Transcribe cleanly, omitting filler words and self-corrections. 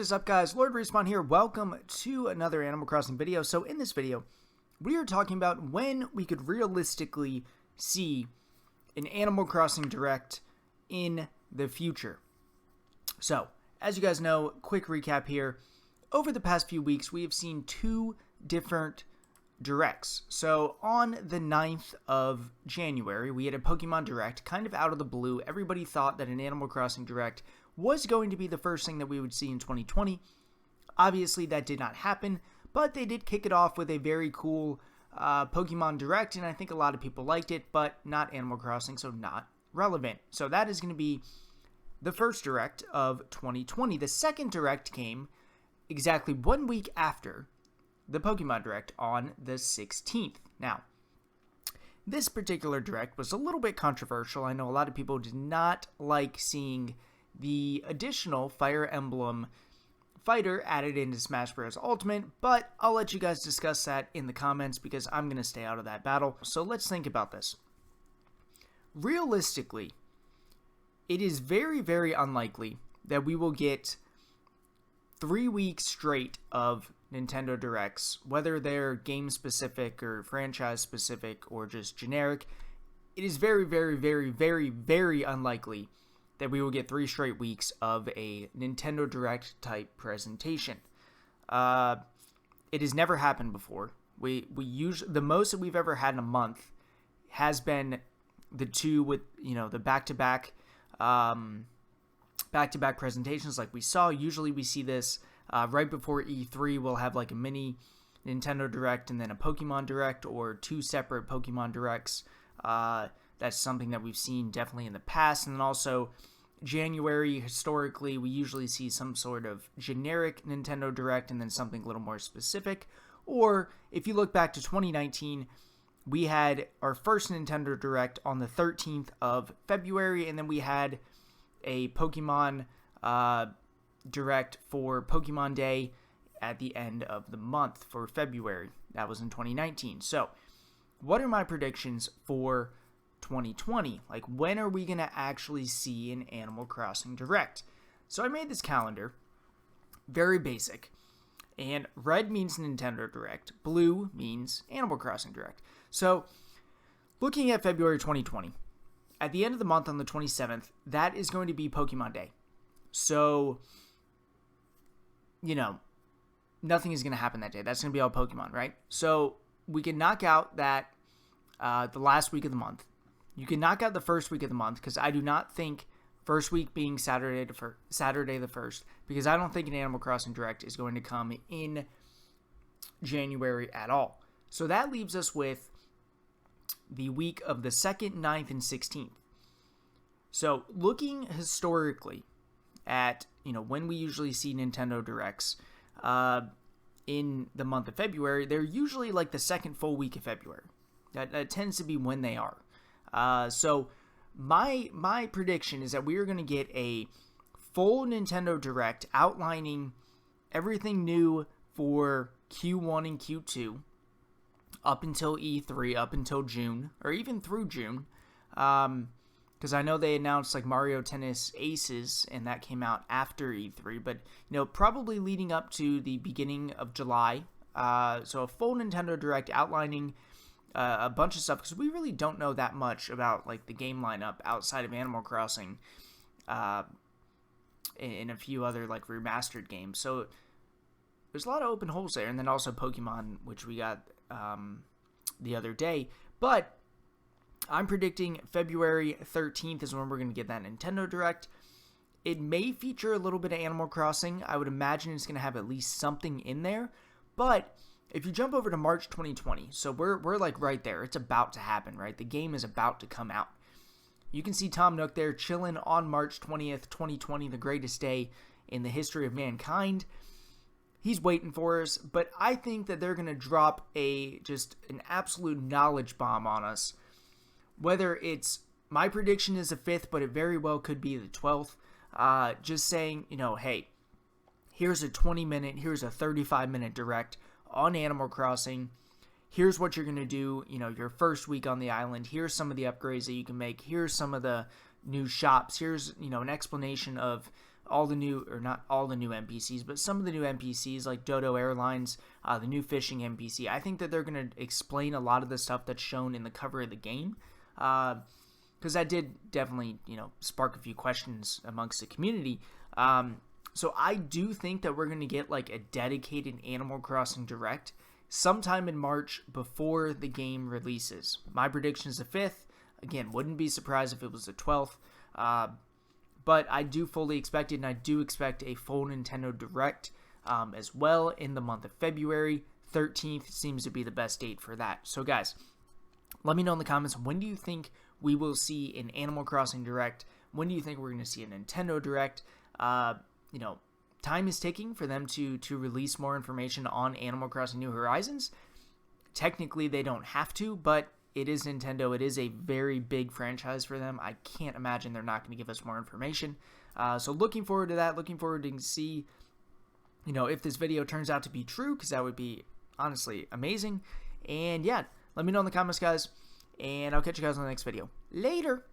What is up, guys? LordRespawn here. Welcome to another Animal Crossing video. So in this video, we are talking about when we could realistically see an Animal Crossing Direct in the future. So, as you guys know, quick recap here. Over the past few weeks, we have seen two different Directs. So on the 9th of January, we had a Pokemon Direct, kind of out of the blue. Everybody thought that an Animal Crossing Direct was going to be the first thing that we would see in 2020. Obviously, that did not happen, but they did kick it off with a very cool Pokemon Direct, and I think a lot of people liked it, but not Animal Crossing, so not relevant. So that is going to be the first Direct of 2020. The second Direct came exactly 1 week after the Pokemon Direct on the 16th. Now, this particular Direct was a little bit controversial. I know a lot of people did not like seeing the additional Fire Emblem fighter added into Smash Bros. Ultimate, but I'll let you guys discuss that in the comments because I'm going to stay out of that battle. So let's think about this. Realistically, it is very, very unlikely that we will get 3 weeks straight of Nintendo Directs, whether they're game-specific or franchise-specific or just generic. It is very, very, very, very, very unlikely that we will get 3 straight weeks of a Nintendo Direct type presentation. It has never happened before. We usually, the most that we've ever had in a month has been the two with, the back-to-back presentations like we saw. Usually we see this right before E3. We'll have like a mini Nintendo Direct and then a Pokemon Direct, or two separate Pokemon Directs. That's something that we've seen definitely in the past. And then also January, historically, we usually see some sort of generic Nintendo Direct and then something a little more specific. Or if you look back to 2019, we had our first Nintendo Direct on the 13th of February, and then we had a Pokemon Direct for Pokemon Day at the end of the month for February. That was in 2019. So, what are my predictions for 2020? Like, when are we going to actually see an Animal Crossing Direct? So I made this calendar, very basic, and red means Nintendo Direct, blue means Animal Crossing Direct. So, looking at February 2020, at the end of the month on the 27th, that is going to be Pokemon Day. So, nothing is going to happen that day. That's going to be all Pokemon, right? So, we can knock out that the last week of the month. You can knock out the first week of the month, because I do not think first week being Saturday the 1st, because I don't think an Animal Crossing Direct is going to come in January at all. So that leaves us with the week of the 2nd, 9th, and 16th. So looking historically at, when we usually see Nintendo Directs in the month of February, they're usually like the second full week of February. That tends to be when they are. So my prediction is that we are going to get a full Nintendo Direct outlining everything new for Q1 and Q2 up until E3, up until June, or even through June. Because I know they announced like Mario Tennis Aces, and that came out after E3, but probably leading up to the beginning of July. So a full Nintendo Direct outlining a bunch of stuff, because we really don't know that much about like the game lineup outside of Animal Crossing, in a few other like remastered games. So there's a lot of open holes there, and then also Pokemon, which we got the other day. But I'm predicting February 13th is when we're going to get that Nintendo Direct. It may feature a little bit of Animal Crossing. I would imagine it's going to have at least something in there, but if you jump over to March 2020, so we're like right there. It's about to happen, right? The game is about to come out. You can see Tom Nook there chilling on March 20th, 2020, the greatest day in the history of mankind. He's waiting for us, but I think that they're going to drop just an absolute knowledge bomb on us. Whether it's, my prediction is the 5th, but it very well could be the 12th. Just saying, hey, here's a 20-minute, here's a 35-minute Direct on Animal Crossing. Here's what you're going to do, your first week on the island. Here's some of the upgrades that you can make. Here's some of the new shops. Here's, an explanation of all the new, or not all the new NPCs, but some of the new NPCs like Dodo Airlines, the new fishing NPC. I think that they're going to explain a lot of the stuff that's shown in the cover of the game. Because that did definitely, spark a few questions amongst the community. So I do think that we're going to get like a dedicated Animal Crossing Direct sometime in March before the game releases. My prediction is the 5th. Again, wouldn't be surprised if it was the 12th. But I do fully expect it, and I do expect a full Nintendo Direct as well in the month of February. 13th seems to be the best date for that. So guys, let me know in the comments, when do you think we will see an Animal Crossing Direct? When do you think we're going to see a Nintendo Direct? Time is ticking for them to release more information on Animal Crossing New Horizons. Technically, they don't have to, but it is Nintendo. It is a very big franchise for them. I can't imagine they're not going to give us more information. So looking forward to that. Looking forward to see, if this video turns out to be true, because that would be honestly amazing. And yeah, let me know in the comments, guys. And I'll catch you guys on the next video. Later!